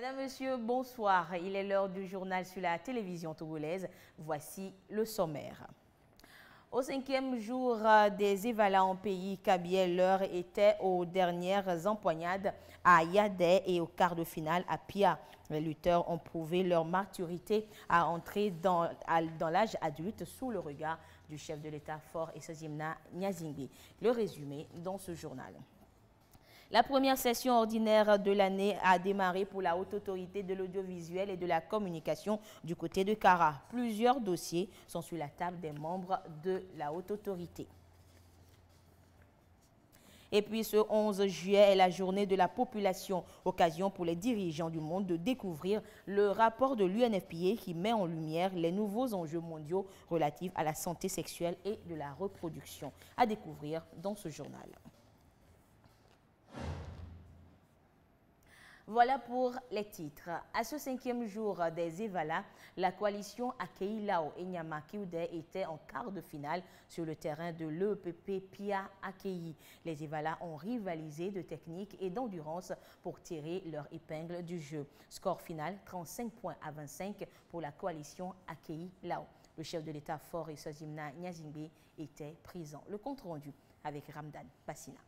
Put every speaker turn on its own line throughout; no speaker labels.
Madame, Monsieur, bonsoir. Il est l'heure du journal sur la télévision togolaise. Voici le sommaire. Au 5e jour des Evala en pays, Kabylie, l'heure était aux dernières empoignades à Yaoundé et au quart de finale à Pia. Les lutteurs ont prouvé leur maturité à entrer dans l'âge adulte sous le regard du chef de l'État Faure Essozimna Gnazingbe. Le résumé dans ce journal. La première session ordinaire de l'année a démarré pour la Haute Autorité de l'Audiovisuel et de la Communication du côté de Kara. Plusieurs dossiers sont sur la table des membres de la Haute Autorité. Et puis ce 11 juillet est la journée de la population, occasion pour les dirigeants du monde de découvrir le rapport de l'UNFPA qui met en lumière les nouveaux enjeux mondiaux relatifs à la santé sexuelle et de la reproduction. À découvrir dans ce journal. Voilà pour les titres. À ce 5e jour des Evala, la coalition Akei Lao et Nyama Kiwde était en quart de finale sur le terrain de l'EPP Pia Akei. Les Evala ont rivalisé de technique et d'endurance pour tirer leur épingle du jeu. Score final 35 points à 25 pour la coalition Akei Lao. Le chef de l'État Faure Essozimna Gnazingbe était présent. Le compte rendu avec Ramdan Passina.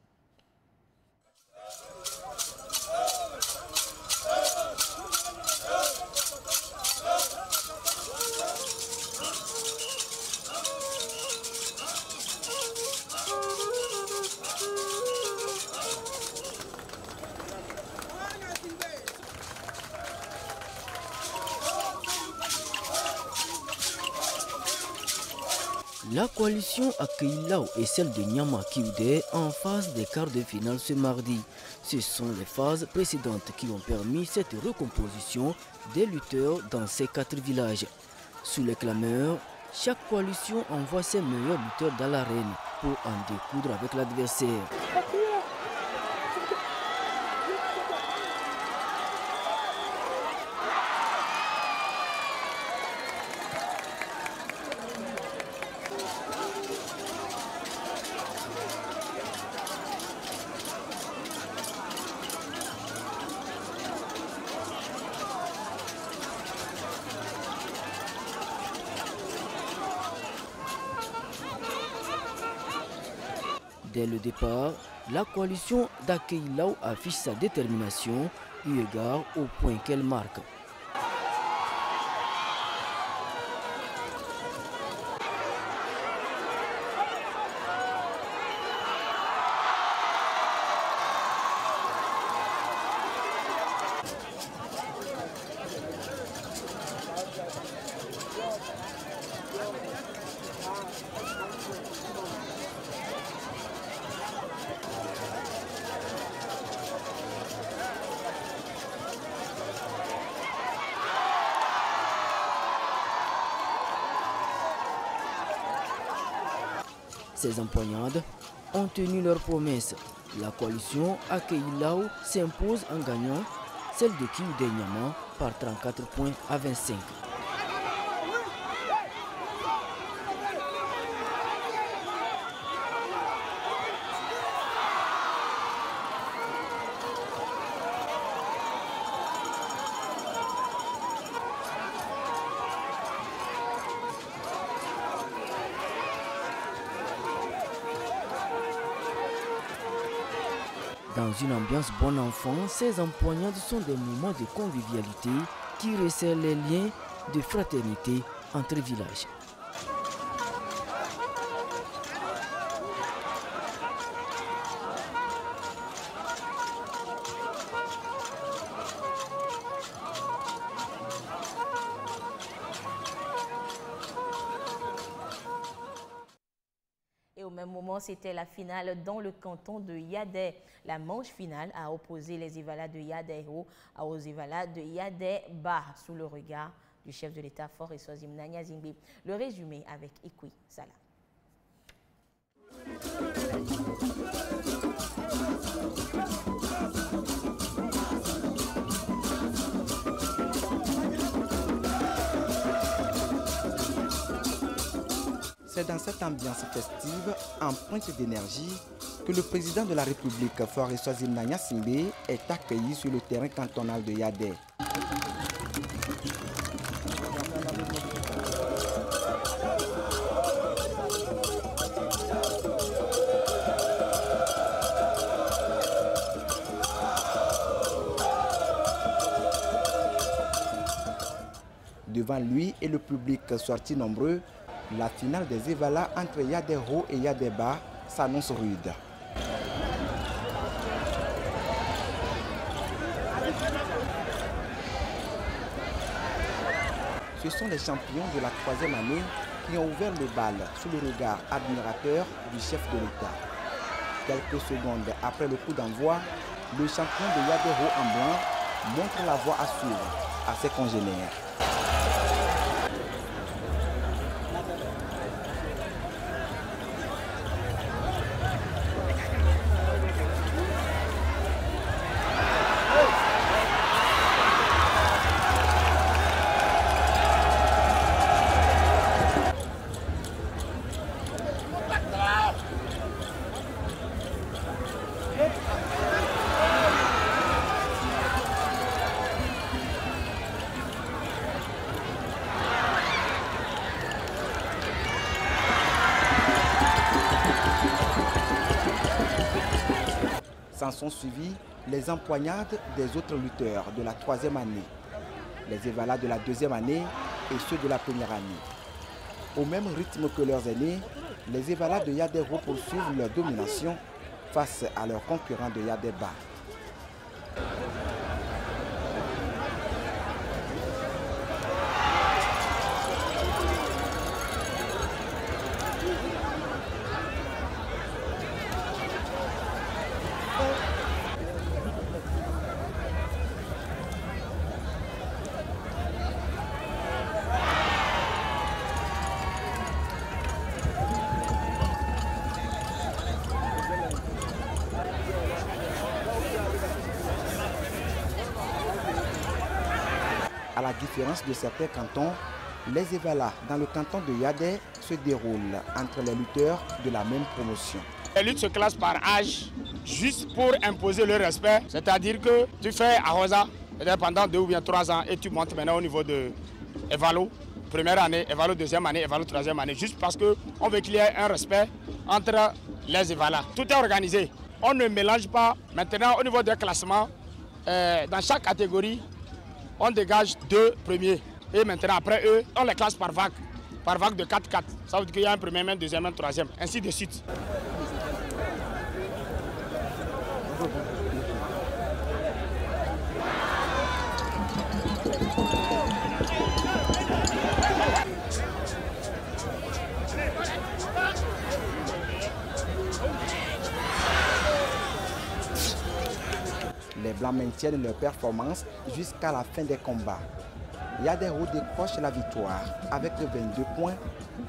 La coalition Akei Lao et celle de Nyama Kiwde en phase des quarts de finale ce mardi. Ce sont les phases précédentes qui ont permis cette recomposition des lutteurs dans ces 4 villages. Sous les clameurs, chaque coalition envoie ses meilleurs lutteurs dans l'arène pour en découdre avec l'adversaire. Dès le départ, la coalition d'Akei Lao affiche sa détermination eu égard au point qu'elle marque. Ces empoignades ont tenu leur promesse. La coalition Akei Lao s'impose en gagnant celle de Kiwde Nyama par 34 points à 25. Dans une ambiance bon enfant, ces empoignades sont des moments de convivialité qui resserrent les liens de fraternité entre villages.
Et au même moment, c'était la finale dans le canton de Yaoundé. La manche finale a opposé les Evala de Yaoundé Haut aux Evala de Yaoundé Bas sous le regard du chef de l'État Faure Essozimna Gnazingbe. Le résumé avec Ikwi Salah.
C'est dans cette ambiance festive, en pointe d'énergie, que le président de la République, Faure Swazina Gnassingbé, est accueilli sur le terrain cantonal de Yaday. Devant lui et le public sorti nombreux, la finale des Evala entre Yaday Haut et Yaday Bas s'annonce rude. Ce sont les champions de la 3e année qui ont ouvert le bal sous le regard admirateur du chef de l'État. Quelques secondes après le coup d'envoi, le champion de Yaday Haut en blanc montre la voie à suivre à ses congénères. S'en sont suivis les empoignades des autres lutteurs de la 3e année, les Evala de la 2e année et ceux de la 1re année. Au même rythme que leurs aînés, les Evala de Yaday Haut poursuivent leur domination face à leurs concurrents de Yaday Bas. À la différence de certains cantons, les Evala dans le canton de Yaday se déroulent entre les lutteurs de la même promotion.
Les luttes se classent par âge, juste pour imposer le respect. C'est-à-dire que tu fais Ahosa pendant 2 ou bien 3 ans et tu montes maintenant au niveau de Evalo, 1re année, Evalo 2e année, Evalo 3e année, juste parce qu'on veut qu'il y ait un respect entre les Evala. Tout est organisé. On ne mélange pas. Maintenant, au niveau des classements, dans chaque catégorie, on dégage 2 premiers. Et maintenant, après eux, on les classe par vague de 4-4. Ça veut dire qu'il y a un premier, un deuxième, un troisième, ainsi de suite.
Les Blancs maintiennent leur performance jusqu'à la fin des combats. Yaday Haut décroche la victoire avec 22 points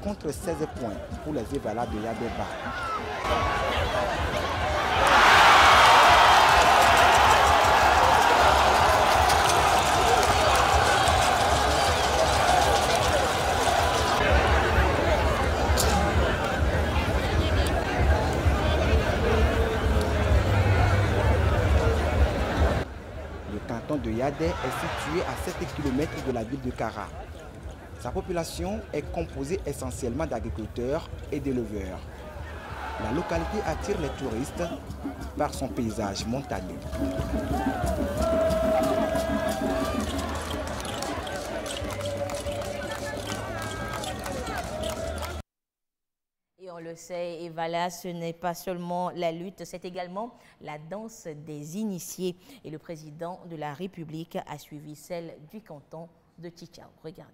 contre 16 points pour les Evala de Yaday Bas. Le canton de Yaday est situé à 7 km de la ville de Kara. Sa population est composée essentiellement d'agriculteurs et d'éleveurs. La localité attire les touristes par son paysage montagneux.
Et on le sait, Evala, ce n'est pas seulement la lutte, c'est également la danse des initiés. Et le président de la République a suivi celle du canton de Tchichao. Regardez.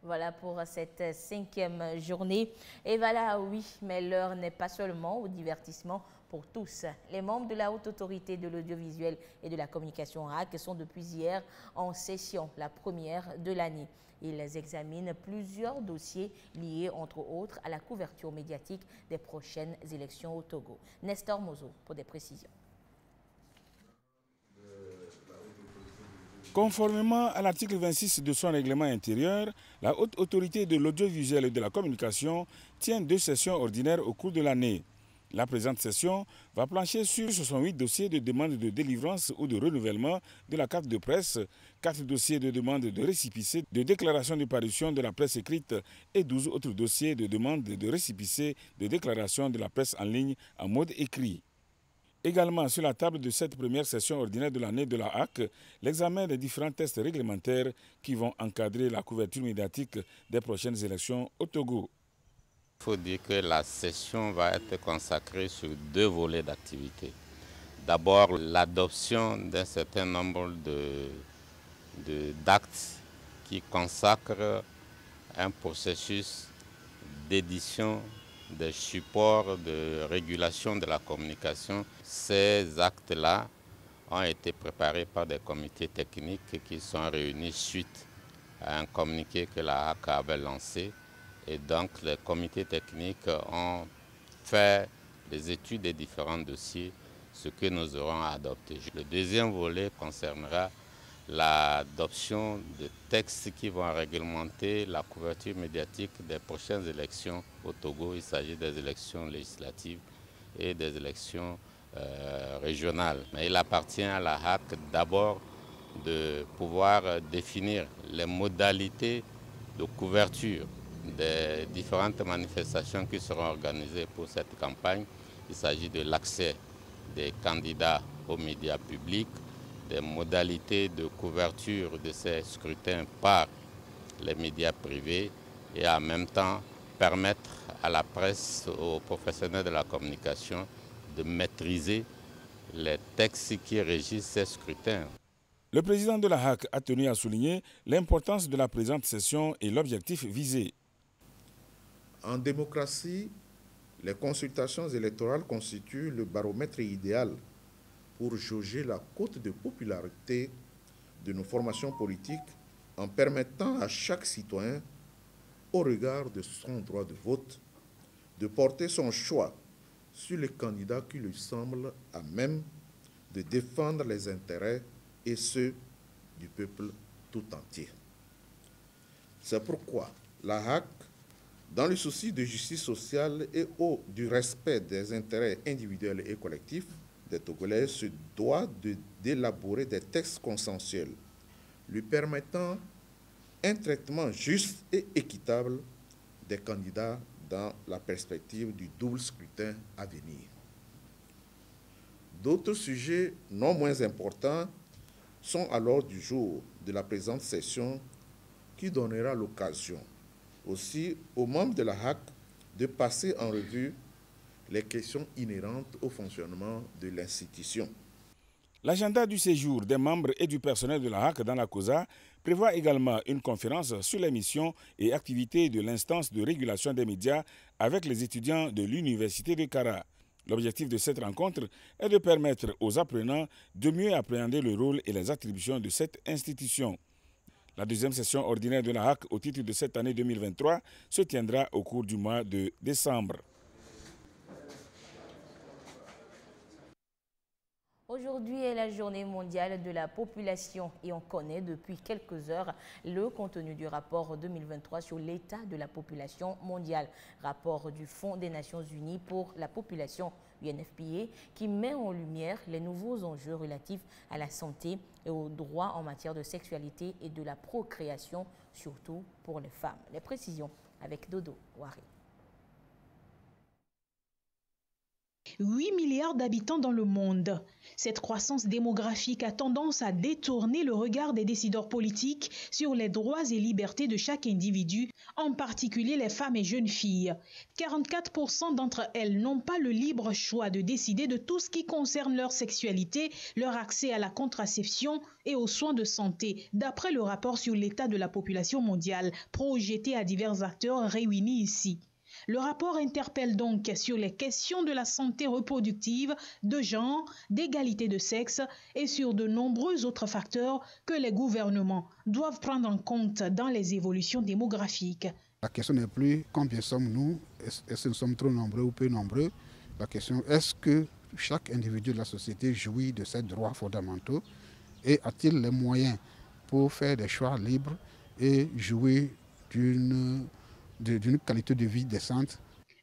Voilà pour cette 5e journée. Et voilà, oui, mais l'heure n'est pas seulement au divertissement pour tous. Les membres de la Haute Autorité de l'Audiovisuel et de la Communication HAC sont depuis hier en session, la première de l'année. Ils examinent plusieurs dossiers liés, entre autres, à la couverture médiatique des prochaines élections au Togo. Nestor Mozo pour des précisions.
Conformément à l'article 26 de son règlement intérieur, la Haute Autorité de l'Audiovisuel et de la Communication tient 2 sessions ordinaires au cours de l'année. La présente session va plancher sur 68 dossiers de demande de délivrance ou de renouvellement de la carte de presse, 4 dossiers de demande de récépissé de déclaration de parution de la presse écrite et 12 autres dossiers de demande de récépissé de déclaration de la presse en ligne en mode écrit. Également sur la table de cette première session ordinaire de l'année de la HAC, l'examen des différents tests réglementaires qui vont encadrer la couverture médiatique des prochaines élections au Togo.
Il faut dire que la session va être consacrée sur 2 volets d'activité. D'abord, l'adoption d'un certain nombre d'actes qui consacrent un processus d'édition des supports de régulation de la communication. Ces actes-là ont été préparés par des comités techniques qui sont réunis suite à un communiqué que la HAC avait lancé. Et donc les comités techniques ont fait des études des différents dossiers, ce que nous aurons adopté. Le deuxième volet concernera l'adoption de textes qui vont réglementer la couverture médiatique des prochaines élections au Togo. Il s'agit des élections législatives et des élections régionales. Mais il appartient à la HAC d'abord de pouvoir définir les modalités de couverture des différentes manifestations qui seront organisées pour cette campagne. Il s'agit de l'accès des candidats aux médias publics, des modalités de couverture de ces scrutins par les médias privés et en même temps permettre à la presse, aux professionnels de la communication de maîtriser les textes qui régissent ces scrutins.
Le président de la HAC a tenu à souligner l'importance de la présente session et l'objectif visé.
En démocratie, les consultations électorales constituent le baromètre idéal pour jauger la cote de popularité de nos formations politiques en permettant à chaque citoyen, au regard de son droit de vote, de porter son choix sur les candidats qui lui semblent à même de défendre les intérêts et ceux du peuple tout entier. C'est pourquoi la HAC, dans le souci de justice sociale et du respect des intérêts individuels et collectifs des Togolais, se doit d'élaborer des textes consensuels lui permettant un traitement juste et équitable des candidats dans la perspective du double scrutin à venir. D'autres sujets non moins importants sont à l'ordre du jour de la présente session qui donnera l'occasion aussi aux membres de la HAC de passer en revue les questions inhérentes au fonctionnement de l'institution.
L'agenda du séjour des membres et du personnel de la HAC dans la COSA prévoit également une conférence sur les missions et activités de l'instance de régulation des médias avec les étudiants de l'Université de Kara. L'objectif de cette rencontre est de permettre aux apprenants de mieux appréhender le rôle et les attributions de cette institution. La deuxième session ordinaire de la HAC au titre de cette année 2023 se tiendra au cours du mois de décembre.
Aujourd'hui est la journée mondiale de la population et on connaît depuis quelques heures le contenu du rapport 2023 sur l'état de la population mondiale. Rapport du Fonds des Nations Unies pour la population UNFPA qui met en lumière les nouveaux enjeux relatifs à la santé et aux droits en matière de sexualité et de la procréation, surtout pour les femmes. Les précisions avec Dodo Ouari.
8 milliards d'habitants dans le monde. Cette croissance démographique a tendance à détourner le regard des décideurs politiques sur les droits et libertés de chaque individu, en particulier les femmes et jeunes filles. 44% d'entre elles n'ont pas le libre choix de décider de tout ce qui concerne leur sexualité, leur accès à la contraception et aux soins de santé, d'après le rapport sur l'état de la population mondiale, projeté à divers acteurs réunis ici. Le rapport interpelle donc sur les questions de la santé reproductive, de genre, d'égalité de sexe et sur de nombreux autres facteurs que les gouvernements doivent prendre en compte dans les évolutions démographiques.
La question n'est plus combien sommes-nous, est-ce que nous sommes trop nombreux ou peu nombreux. La question est-ce que chaque individu de la société jouit de ses droits fondamentaux et a-t-il les moyens pour faire des choix libres et jouir d'une qualité de vie décente.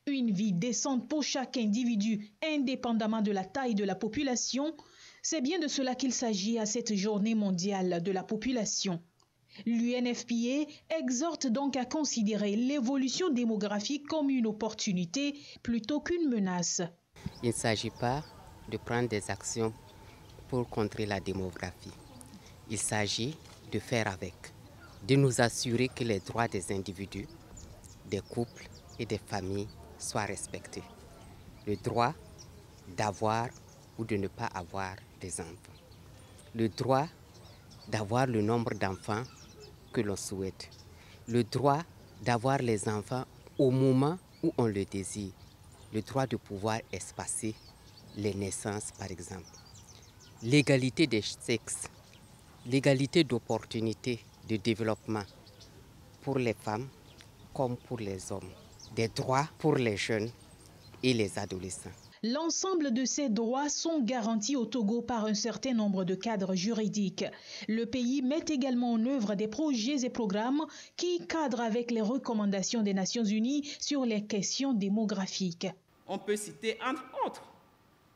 Une vie décente pour chaque individu, indépendamment de la taille de la population, c'est bien de cela qu'il s'agit à cette journée mondiale de la population. L'UNFPA exhorte donc à considérer l'évolution démographique comme une opportunité plutôt qu'une menace.
Il ne s'agit pas de prendre des actions pour contrer la démographie. Il s'agit de faire avec, de nous assurer que les droits des individus, des couples et des familles soient respectés. Le droit d'avoir ou de ne pas avoir des enfants. Le droit d'avoir le nombre d'enfants que l'on souhaite. Le droit d'avoir les enfants au moment où on le désire. Le droit de pouvoir espacer les naissances, par exemple. L'égalité des sexes. L'égalité d'opportunités de développement pour les femmes comme pour les hommes, des droits pour les jeunes et les adolescents.
L'ensemble de ces droits sont garantis au Togo par un certain nombre de cadres juridiques. Le pays met également en œuvre des projets et programmes qui cadrent avec les recommandations des Nations Unies sur les questions démographiques.
On peut citer entre autres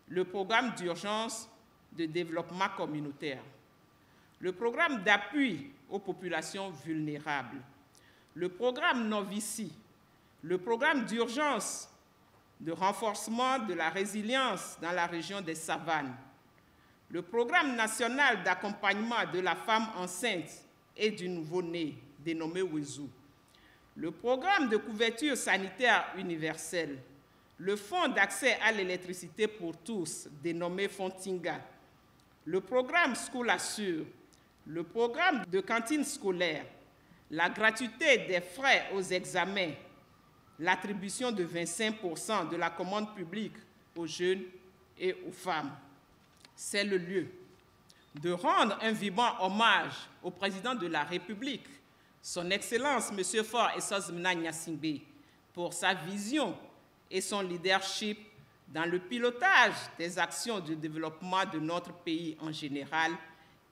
le programme d'urgence de développement communautaire, le programme d'appui aux populations vulnérables, le programme Novici, le programme d'urgence de renforcement de la résilience dans la région des savanes, le programme national d'accompagnement de la femme enceinte et du nouveau-né, dénommé WEZU, le programme de couverture sanitaire universelle, le fonds d'accès à l'électricité pour tous, dénommé Fontinga, le programme School Assure, le programme de cantine scolaire, la gratuité des frais aux examens, l'attribution de 25% de la commande publique aux jeunes et aux femmes. C'est le lieu de rendre un vibrant hommage au président de la République, son Excellence M. Faure Essozimna Gnassingbé, pour sa vision et son leadership dans le pilotage des actions de développement de notre pays en général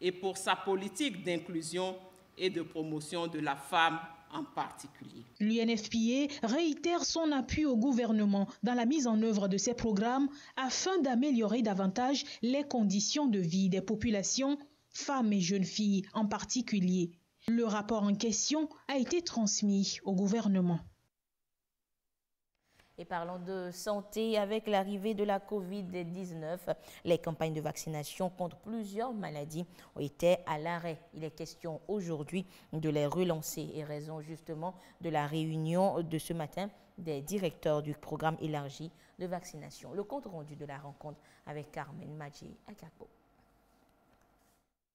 et pour sa politique d'inclusion et de promotion de la femme en particulier.
L'UNFPA réitère son appui au gouvernement dans la mise en œuvre de ces programmes afin d'améliorer davantage les conditions de vie des populations, femmes et jeunes filles en particulier. Le rapport en question a été transmis au gouvernement.
Et parlons de santé, avec l'arrivée de la COVID-19, les campagnes de vaccination contre plusieurs maladies ont été à l'arrêt. Il est question aujourd'hui de les relancer et raison justement de la réunion de ce matin des directeurs du programme élargi de vaccination. Le compte rendu de la rencontre avec Carmen Madji Akapo.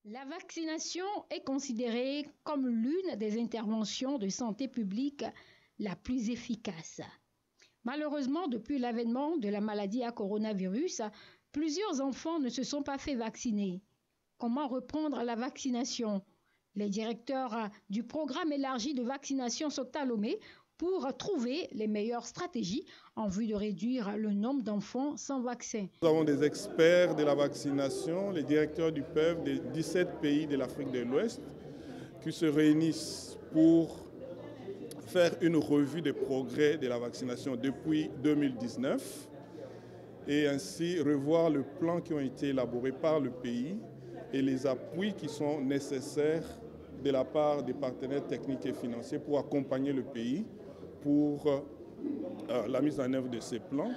La vaccination est considérée comme l'une des interventions de santé publique la plus efficace. Malheureusement, depuis l'avènement de la maladie à coronavirus, plusieurs enfants ne se sont pas fait vacciner. Comment reprendre la vaccination? Les directeurs du programme élargi de vaccination sont à Lomé pour trouver les meilleures stratégies en vue de réduire le nombre d'enfants sans vaccin.
Nous avons des experts de la vaccination, les directeurs du PEV des 17 pays de l'Afrique de l'Ouest qui se réunissent pour faire une revue des progrès de la vaccination depuis 2019 et ainsi revoir le plan qui ont été élaborés par le pays et les appuis qui sont nécessaires de la part des partenaires techniques et financiers pour accompagner le pays pour la mise en œuvre de ces plans.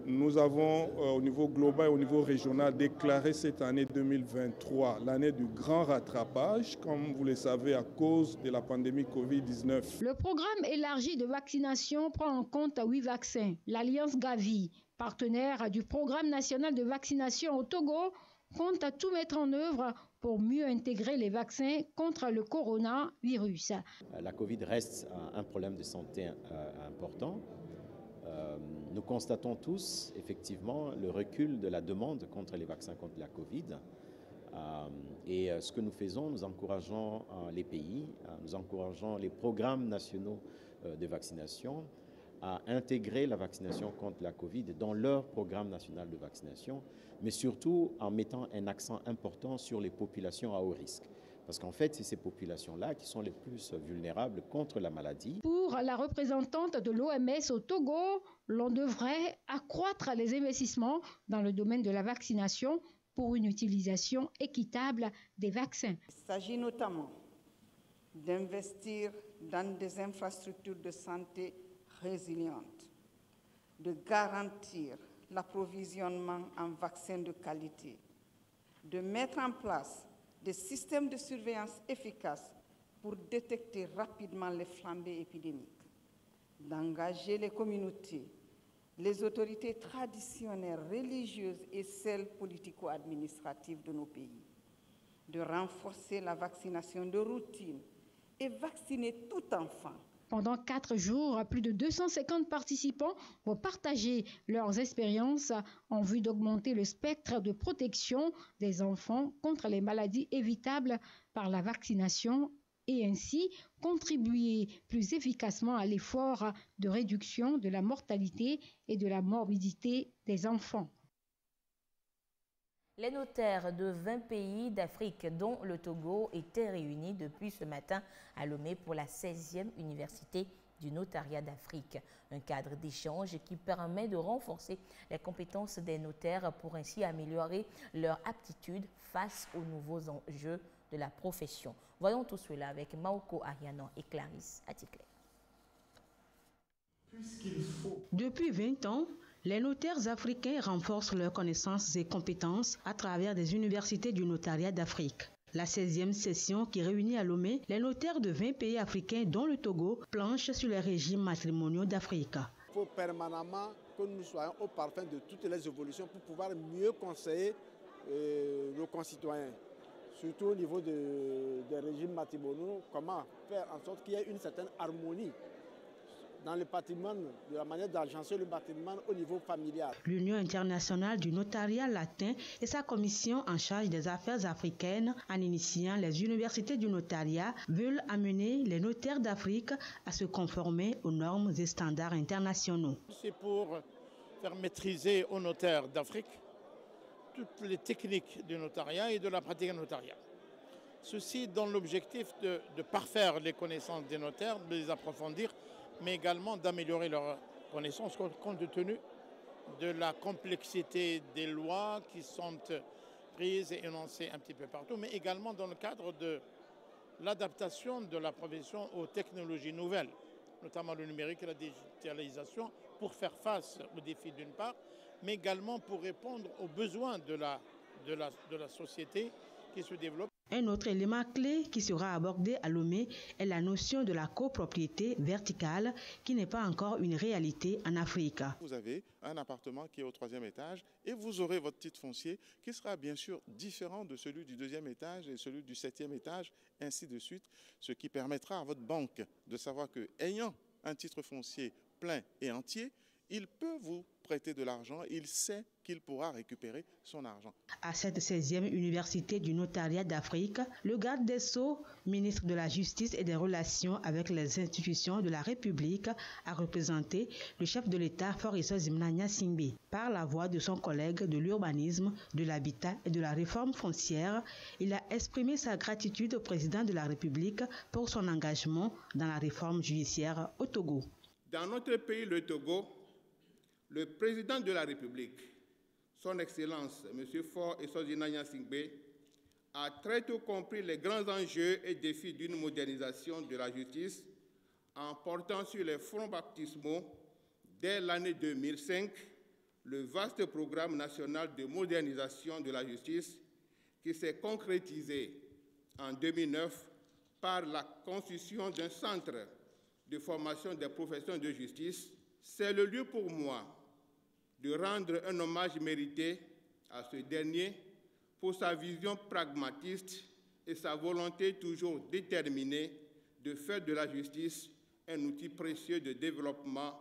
Nous avons au niveau global et au niveau régional déclaré cette année 2023 l'année du grand rattrapage, comme vous le savez, à cause de la pandémie Covid-19.
Le programme élargi de vaccination prend en compte 8 vaccins. L'Alliance Gavi, partenaire du programme national de vaccination au Togo, compte à tout mettre en œuvre pour mieux intégrer les vaccins contre le coronavirus.
La Covid reste un problème de santé important. Nous constatons tous effectivement le recul de la demande contre les vaccins contre la Covid. Et ce que nous faisons, nous encourageons les pays, nous encourageons les programmes nationaux de vaccination à intégrer la vaccination contre la Covid dans leur programme national de vaccination, mais surtout en mettant un accent important sur les populations à haut risque. Parce qu'en fait, c'est ces populations-là qui sont les plus vulnérables contre la maladie.
Pour la représentante de l'OMS au Togo, l'on devrait accroître les investissements dans le domaine de la vaccination pour une utilisation équitable des vaccins.
Il s'agit notamment d'investir dans des infrastructures de santé résilientes, de garantir l'approvisionnement en vaccins de qualité, de mettre en place des systèmes de surveillance efficaces pour détecter rapidement les flambées épidémiques, d'engager les communautés, les autorités traditionnelles, religieuses et celles politico-administratives de nos pays, de renforcer la vaccination de routine et vacciner tout enfant.
Pendant 4 jours, plus de 250 participants vont partager leurs expériences en vue d'augmenter le spectre de protection des enfants contre les maladies évitables par la vaccination et ainsi contribuer plus efficacement à l'effort de réduction de la mortalité et de la morbidité des enfants.
Les notaires de 20 pays d'Afrique, dont le Togo, étaient réunis depuis ce matin à Lomé pour la 16e université du notariat d'Afrique. Un cadre d'échange qui permet de renforcer les compétences des notaires pour ainsi améliorer leur aptitude face aux nouveaux enjeux de la profession. Voyons tout cela avec Maoko Arianon et Clarisse Atikle.
Depuis 20 ans, les notaires africains renforcent leurs connaissances et compétences à travers des universités du notariat d'Afrique. La 16e session qui réunit à Lomé les notaires de 20 pays africains dont le Togo planche sur les régimes matrimoniaux d'Afrique.
Il faut permanemment que nous soyons au parfum de toutes les évolutions pour pouvoir mieux conseiller nos concitoyens, surtout au niveau des régimes matrimoniaux, comment faire en sorte qu'il y ait une certaine harmonie dans le patrimoine, de la manière d'agencer le patrimoine au niveau familial.
L'Union internationale du notariat latin et sa commission en charge des affaires africaines, en initiant les universités du notariat, veulent amener les notaires d'Afrique à se conformer aux normes et standards internationaux.
C'est pour faire maîtriser aux notaires d'Afrique toutes les techniques du notariat et de la pratique notariale. Ceci dans l'objectif de parfaire les connaissances des notaires, de les approfondir, mais également d'améliorer leurs connaissances compte tenu de la complexité des lois qui sont prises et énoncées un petit peu partout, mais également dans le cadre de l'adaptation de la profession aux technologies nouvelles, notamment le numérique et la digitalisation, pour faire face aux défis d'une part, mais également pour répondre aux besoins de la société qui se développe.
Un autre élément clé qui sera abordé à Lomé est la notion de la copropriété verticale qui n'est pas encore une réalité en Afrique.
Vous avez un appartement qui est au 3e étage et vous aurez votre titre foncier qui sera bien sûr différent de celui du 2e étage et celui du 7e étage, ainsi de suite, ce qui permettra à votre banque de savoir que, ayant un titre foncier plein et entier, il peut vous prêter de l'argent, il sait qu'il pourra récupérer son argent.
À cette 16e université du notariat d'Afrique, le garde des Sceaux, ministre de la Justice et des Relations avec les institutions de la République, a représenté le chef de l'État Faure Zimna Singbe. Par la voix de son collègue de l'urbanisme, de l'habitat et de la réforme foncière, il a exprimé sa gratitude au président de la République pour son engagement dans la réforme judiciaire au Togo.
Dans notre pays, le Togo, le président de la République, son Excellence, M. Faure Zimna Singbe, a très tôt compris les grands enjeux et défis d'une modernisation de la justice en portant sur les fronts baptismaux, dès l'année 2005, le vaste programme national de modernisation de la justice qui s'est concrétisé en 2009 par la constitution d'un centre de formation des professions de justice. C'est le lieu pour moi de rendre un hommage mérité à ce dernier pour sa vision pragmatiste et sa volonté toujours déterminée de faire de la justice un outil précieux de développement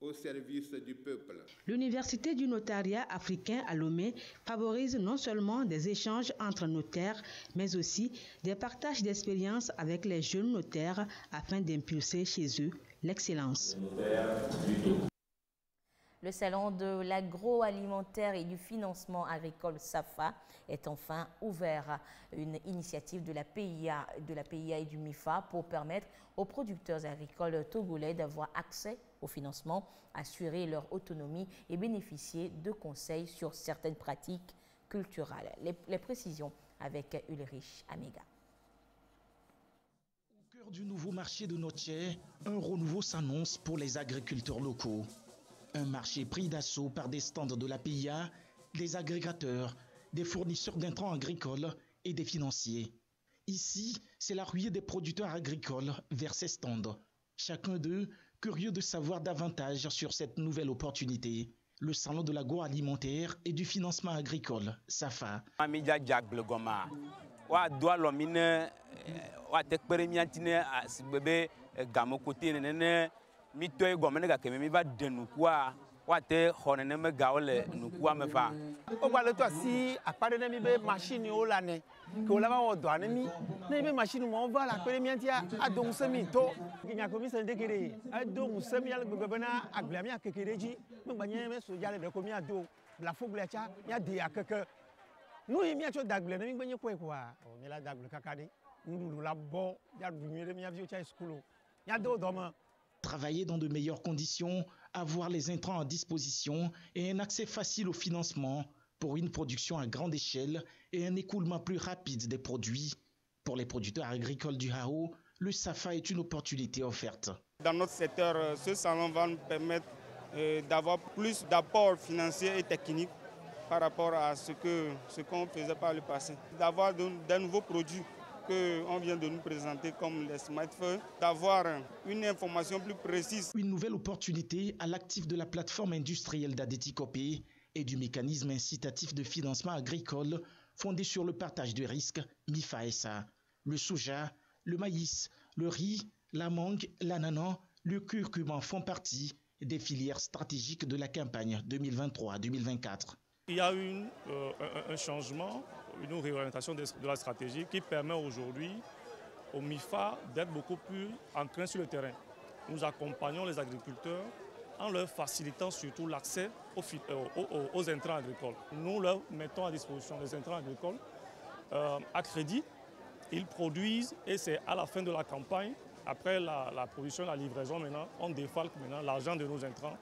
au service du peuple.
L'Université du notariat africain à Lomé favorise non seulement des échanges entre notaires, mais aussi des partages d'expériences avec les jeunes notaires afin d'impulser chez eux l'excellence.
Le salon de l'agroalimentaire et du financement agricole SAFA est enfin ouvert. Une initiative de la PIA et du MIFA pour permettre aux producteurs agricoles togolais d'avoir accès au financement, assurer leur autonomie et bénéficier de conseils sur certaines pratiques culturelles. Les précisions avec Ulrich Amega.
Au cœur du nouveau marché de Noche, un renouveau s'annonce pour les agriculteurs locaux. Un marché pris d'assaut par des stands de la PIA, des agrégateurs, des fournisseurs d'intrants agricoles et des financiers. Ici, c'est la ruée des producteurs agricoles vers ces stands. Chacun d'eux curieux de savoir davantage sur cette nouvelle opportunité. Le salon de l'agroalimentaire et du financement agricole, SAFA.
Mitoy gomene ga keme mi va denu kwa wate khonene me gaole nukwa me fa o gba le to si apare ne mi be machine o la ne ko la ba o do ne mi ne be machine mo va la pere mi antia adon semi to ginya ko mi se de kere adon semi al gbegbe na agble mi akekere ji me gba nye me so jale de ko mi ado la fogle cha ya de akeke nu mi acho dagle ne mi gbe nye ko o mi la dagle kakade nu la bo ya du mi re mi avio cha school ya do do mo.
Travailler dans de meilleures conditions, avoir les intrants à disposition et un accès facile au financement pour une production à grande échelle et un écoulement plus rapide des produits. Pour les producteurs agricoles du Hao, le SAFA est une opportunité offerte.
Dans notre secteur, ce salon va nous permettre d'avoir plus d'apports financiers et techniques par rapport à ce qu'on faisait par le passé. D'avoir de nouveaux produits qu'on vient de nous présenter comme les smartphones, d'avoir une information plus précise.
Une nouvelle opportunité à l'actif de la plateforme industrielle d'Adetikopé et du mécanisme incitatif de financement agricole fondé sur le partage de risques MIFA-SA. Le soja, le maïs, le riz, la mangue, l'ananas, le curcuma font partie des filières stratégiques de la campagne 2023-2024.
Il y a eu un changement, une réorientation de la stratégie qui permet aujourd'hui au MIFA d'être beaucoup plus ancré sur le terrain. Nous accompagnons les agriculteurs en leur facilitant surtout l'accès aux intrants agricoles. Nous leur mettons à disposition les intrants agricoles à crédit. Ils produisent et c'est à la fin de la campagne, après la production, la livraison maintenant, on défalque maintenant l'argent de nos intrants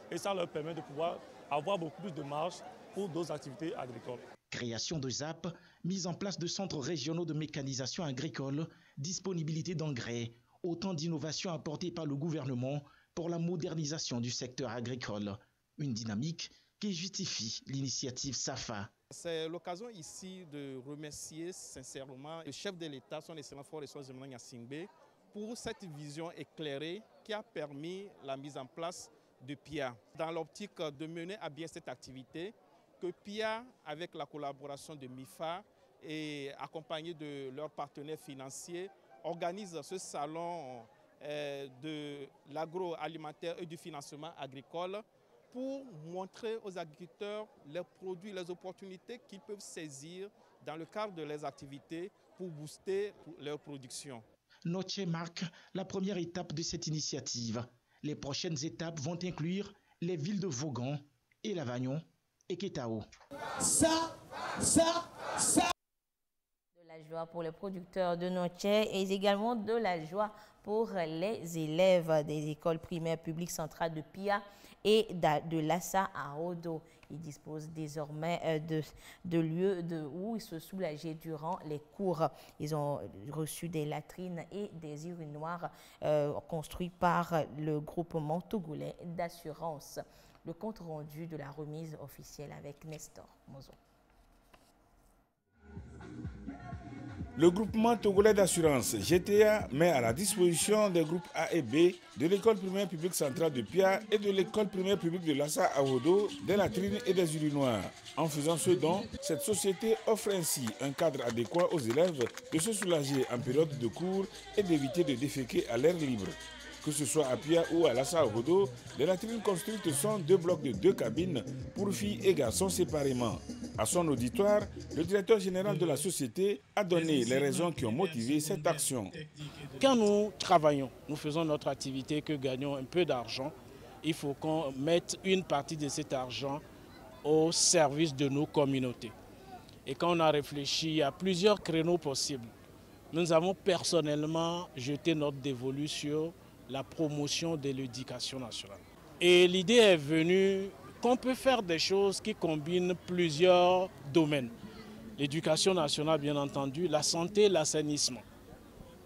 et ça leur permet de pouvoir avoir beaucoup plus de marge pour d'autres activités agricoles.
Création de ZAP, mise en place de centres régionaux de mécanisation agricole, disponibilité d'engrais, autant d'innovations apportées par le gouvernement pour la modernisation du secteur agricole. Une dynamique qui justifie l'initiative SAFA.
C'est l'occasion ici de remercier sincèrement le chef de l'État, son Excellence Faure Zimna Singbe, pour cette vision éclairée qui a permis la mise en place de PIA. Dans l'optique de mener à bien cette activité, que PIA, avec la collaboration de MIFA et accompagné de leurs partenaires financiers, organise ce salon de l'agroalimentaire et du financement agricole pour montrer aux agriculteurs les produits, les opportunités qu'ils peuvent saisir dans le cadre de leurs activités pour booster leur production.
Noche marque la première étape de cette initiative. Les prochaines étapes vont inclure les villes de Vaughan, Elavagnon et Ketao.
De la joie pour les producteurs de Noche et également de la joie pour les élèves des écoles primaires publiques centrales de Pia et de Lassa à Odo. Ils disposent désormais de lieux où ils se soulageaient durant les cours. Ils ont reçu des latrines et des urinoirs construits par le groupement togolais d'assurance. Le compte rendu de la remise officielle avec Nestor Mozo.
Le groupement togolais d'assurance GTA met à la disposition des groupes A et B de l'école primaire publique centrale de Pia et de l'école primaire publique de Lassa à Odo des latrines et des urinoirs. En faisant ce don, cette société offre ainsi un cadre adéquat aux élèves de se soulager en période de cours et d'éviter de déféquer à l'air libre. Que ce soit à Pia ou à Lassa à Odo, les latrines construites sont 2 blocs de 2 cabines pour filles et garçons séparément. À son auditoire, le directeur général de la société a donné les raisons qui ont motivé cette action.
Quand nous travaillons, nous faisons notre activité, que gagnons un peu d'argent, il faut qu'on mette une partie de cet argent au service de nos communautés. Et quand on a réfléchi à plusieurs créneaux possibles, nous avons personnellement jeté notre dévolu sur la promotion de l'éducation nationale. Et l'idée est venue qu'on peut faire des choses qui combinent plusieurs domaines. L'éducation nationale, bien entendu, la santé, l'assainissement.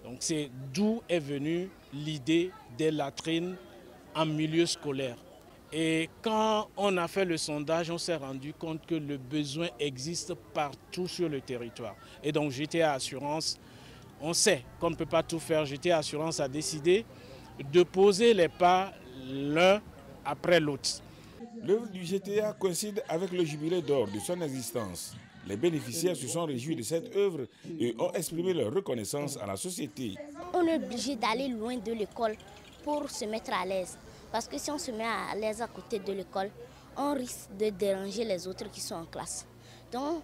Donc c'est d'où est venue l'idée des latrines en milieu scolaire. Et quand on a fait le sondage, on s'est rendu compte que le besoin existe partout sur le territoire. Et donc GTA Assurance, on sait qu'on ne peut pas tout faire. GTA Assurance a décidé de poser les pas l'un après l'autre.
L'œuvre du GTA coïncide avec le jubilé d'or de son existence. Les bénéficiaires se sont réjouis de cette œuvre et ont exprimé leur reconnaissance à la société.
On est obligé d'aller loin de l'école pour se mettre à l'aise. Parce que si on se met à l'aise à côté de l'école, on risque de déranger les autres qui sont en classe. Donc,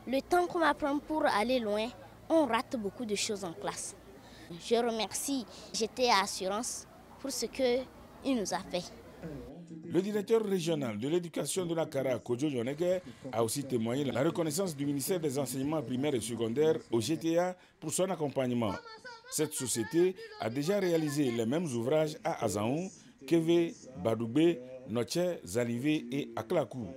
le temps qu'on va prendre pour aller loin, on rate beaucoup de choses en classe. Je remercie GTA Assurance pour ce qu'il nous a fait.
Le directeur régional de l'éducation de la Kara, Kojo Yonege, a aussi témoigné la reconnaissance du ministère des enseignements primaires et secondaires au GTA pour son accompagnement. Cette société a déjà réalisé les mêmes ouvrages à Azaon, Keve, Badoubé, Noche, Zalivé et Aklakou.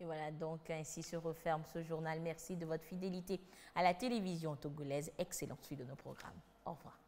Et voilà, donc ainsi se referme ce journal. Merci de votre fidélité à la télévision togolaise. Excellente suite de nos programmes. Au revoir.